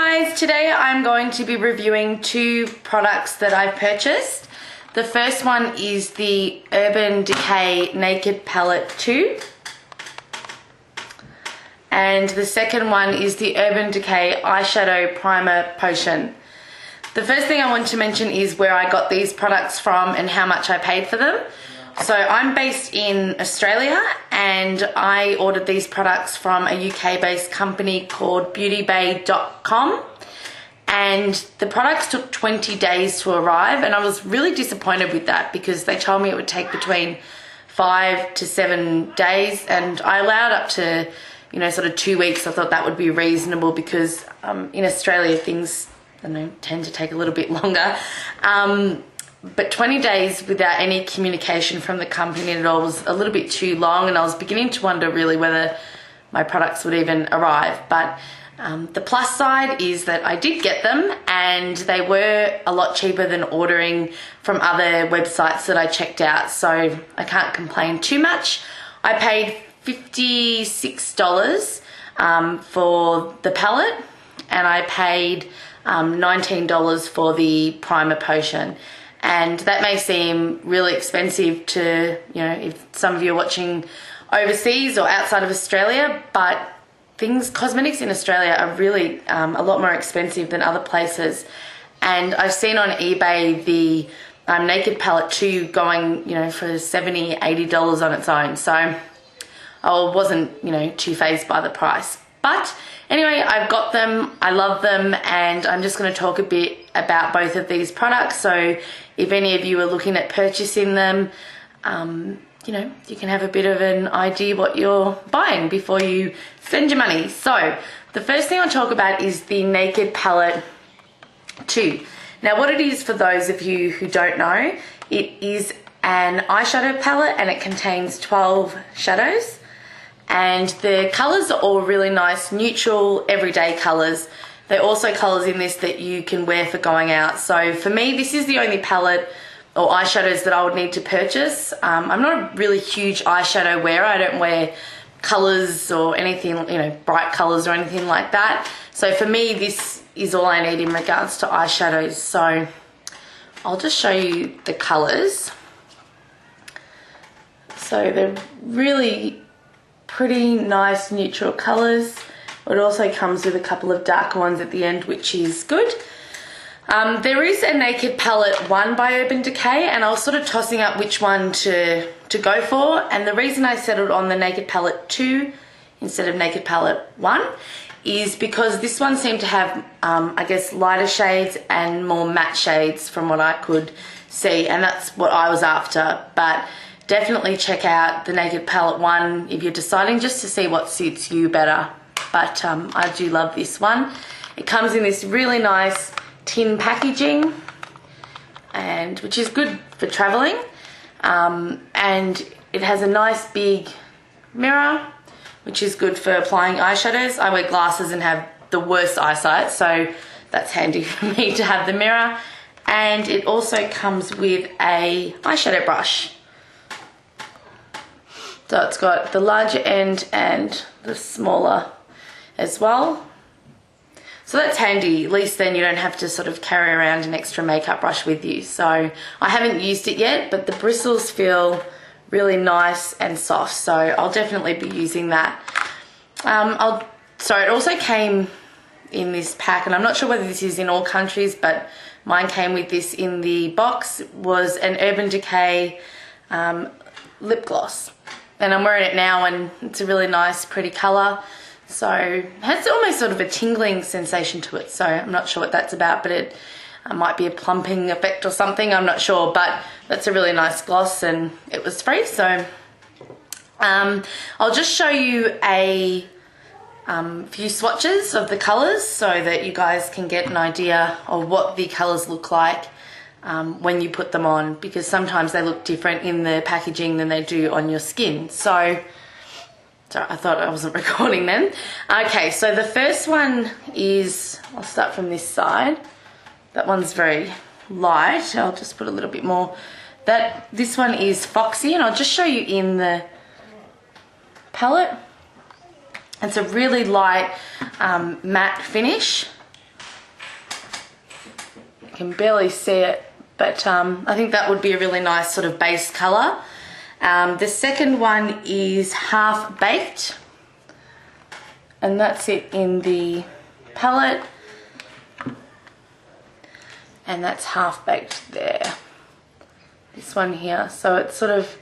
guys, today I'm going to be reviewing two products that I've purchased. The first one is the Urban Decay Naked Palette 2. And the second one is the Urban Decay Eyeshadow Primer Potion. The first thing I want to mention is where I got these products from and how much I paid for them. So I'm based in Australia and I ordered these products from a UK based company called beautybay.com, and the products took 20 days to arrive, and I was really disappointed with that because they told me it would take between 5 to 7 days, and I allowed up to, you know, sort of 2 weeks. I thought that would be reasonable because in Australia things, I don't know, tend to take a little bit longer. But 20 days without any communication from the company at all was a little bit too long, and I was beginning to wonder really whether my products would even arrive. But the plus side is that I did get them, and they were a lot cheaper than ordering from other websites that I checked out, so I can't complain too much. I paid $56 for the palette, and I paid $19 for the primer potion. And that may seem really expensive to, you know, if some of you are watching overseas or outside of Australia, but cosmetics in Australia are really a lot more expensive than other places. And I've seen on eBay the Naked Palette 2 going, you know, for $70, $80 on its own. So I wasn't, you know, too fazed by the price. But anyway, I've got them, I love them, and I'm just going to talk a bit about both of these products. So if any of you are looking at purchasing them, you know, you can have a bit of an idea what you're buying before you spend your money. So the first thing I'll talk about is the Naked Palette 2. Now what it is, for those of you who don't know, it is an eyeshadow palette and it contains 12 shadows. And the colours are all really nice, neutral, everyday colours. They're also colours in this that you can wear for going out. So for me, this is the only palette or eyeshadows that I would need to purchase. I'm not a really huge eyeshadow wearer. I don't wear colours or anything, you know, bright colours or anything like that. So for me, this is all I need in regards to eyeshadows. So I'll just show you the colours. So they're really pretty nice neutral colours. It also comes with a couple of darker ones at the end, which is good. There is a Naked Palette 1 by Urban Decay, and I was sort of tossing up which one to go for, and the reason I settled on the Naked Palette 2 instead of Naked Palette 1 is because this one seemed to have, I guess, lighter shades and more matte shades from what I could see, and that's what I was after. But definitely check out the Naked Palette 1 if you're deciding, just to see what suits you better. But I do love this one. It comes in this really nice tin packaging, and which is good for traveling. And it has a nice big mirror, which is good for applying eyeshadows. I wear glasses and have the worst eyesight, so that's handy for me to have the mirror. And it also comes with a eyeshadow brush. So it's got the larger end and the smaller as well. So that's handy, at least then you don't have to sort of carry around an extra makeup brush with you. So I haven't used it yet, but the bristles feel really nice and soft, so I'll definitely be using that. So it also came in this pack, and I'm not sure whether this is in all countries, but mine came with this in the box, was an Urban Decay lip gloss. And I'm wearing it now, and it's a really nice, pretty colour. So it has almost sort of a tingling sensation to it. So I'm not sure what that's about, but it might be a plumping effect or something. I'm not sure, but that's a really nice gloss, and it was free. So I'll just show you a few swatches of the colours so that you guys can get an idea of what the colours look like when you put them on, because sometimes they look different in the packaging than they do on your skin. So sorry, I thought I wasn't recording then. Okay, so the first one is, I'll start from this side. That one's very light. I'll just put a little bit more. This one is Foxy, and I'll just show you in the palette. It's a really light matte finish. can barely see it, but I think that would be a really nice sort of base colour. The second one is Half Baked, and that's it in the palette, and that's Half Baked there. This one here, so it's sort of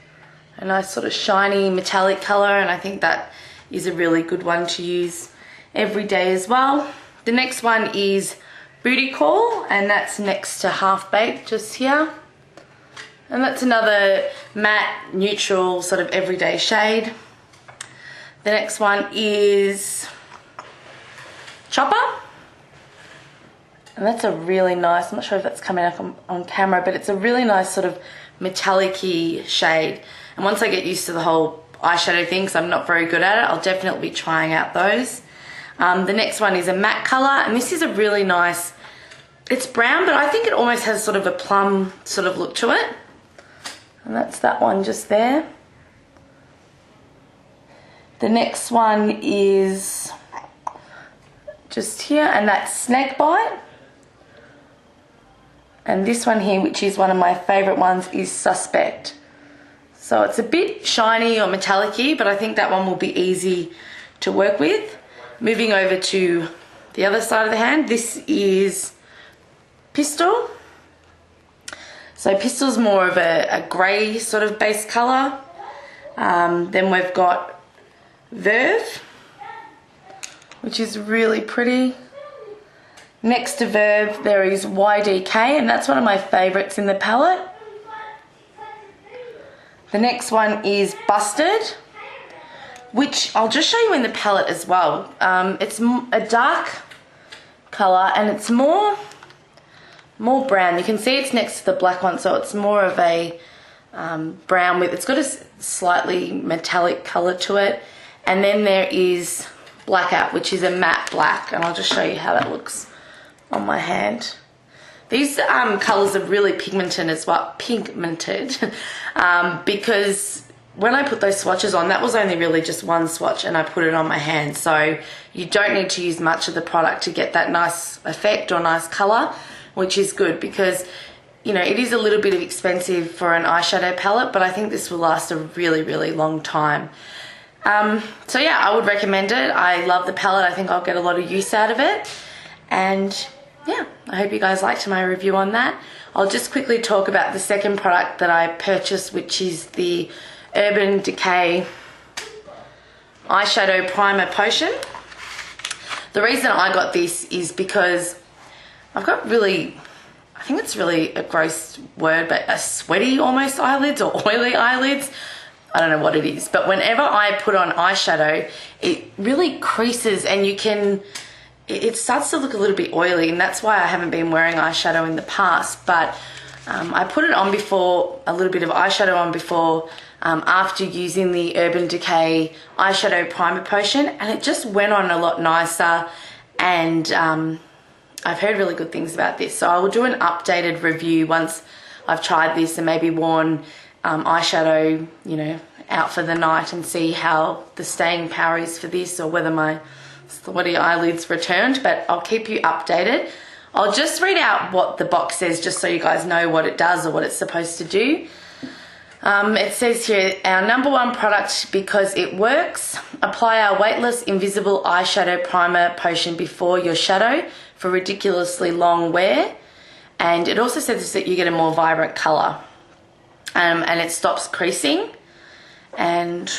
a nice sort of shiny metallic colour, and I think that is a really good one to use every day as well. The next one is Booty Call, and that's next to Half Baked just here. And that's another matte, neutral, sort of everyday shade. The next one is Chopper. And that's a really nice, I'm not sure if that's coming up on camera, but it's a really nice sort of metallic-y shade. And once I get used to the whole eyeshadow thing, because I'm not very good at it, I'll definitely be trying out those. The next one is a matte colour, and this is a really nice, it's brown, but I think it almost has sort of a plum sort of look to it. And that's that one just there. The next one is just here, and that's Snake Bite. And this one here, which is one of my favourite ones, is Suspect. So it's a bit shiny or metallic-y, but I think that one will be easy to work with. Moving over to the other side of the hand, this is Pistol. So Pistol's more of a grey sort of base colour. Then we've got Verve, which is really pretty. Next to Verve there is YDK, and that's one of my favourites in the palette. The next one is Busted, which I'll just show you in the palette as well. It's a dark colour, and it's more brown. You can see it's next to the black one, so it's more of a brown with, it's got a slightly metallic colour to it. And then there is Blackout, which is a matte black, and I'll just show you how that looks on my hand. These colours are really pigmented as well, because when I put those swatches on, that was only really just one swatch, and I put it on my hand, so you don't need to use much of the product to get that nice effect or nice colour, which is good, because you know it is a little bit expensive for an eyeshadow palette, but I think this will last a really, really long time. So yeah, I would recommend it. I love the palette. I think I'll get a lot of use out of it, and yeah, I hope you guys liked my review on that. I'll just quickly talk about the second product that I purchased, which is the Urban Decay Eyeshadow Primer Potion. The reason I got this is because I've got really, I think it's really a gross word, but a sweaty almost eyelids or oily eyelids. I don't know what it is, but whenever I put on eyeshadow, it really creases, and it starts to look a little bit oily, and that's why I haven't been wearing eyeshadow in the past. But I put it on before, a little bit of eyeshadow on before, after using the Urban Decay Eyeshadow Primer Potion, and it just went on a lot nicer, and I've heard really good things about this. So I will do an updated review once I've tried this and maybe worn eyeshadow, you know, out for the night, and see how the staying power is for this, or whether my sweaty eyelids returned. But I'll keep you updated. I'll just read out what the box says, just so you guys know what it does or what it's supposed to do. It says here, our #1 product because it works. Apply our weightless invisible eyeshadow primer potion before your shadow for ridiculously long wear. And it also says that you get a more vibrant colour. And it stops creasing. And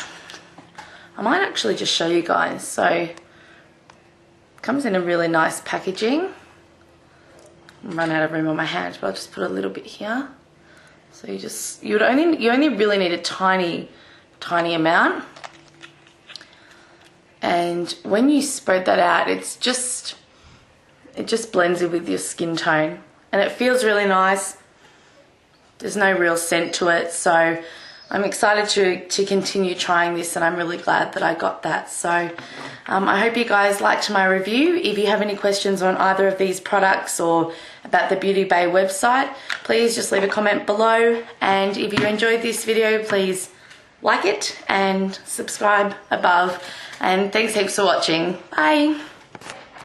I might actually just show you guys. So it comes in a really nice packaging. I'm running out of room on my hand, but I'll just put a little bit here. So you only really need a tiny amount. And when you spread that out, it just blends in with your skin tone, and it feels really nice. There's no real scent to it, so I'm excited to continue trying this, and I'm really glad that I got that. So I hope you guys liked my review. If you have any questions on either of these products or about the Beauty Bay website, please just leave a comment below. And if you enjoyed this video, please like it and subscribe above. And thanks heaps for watching. Bye.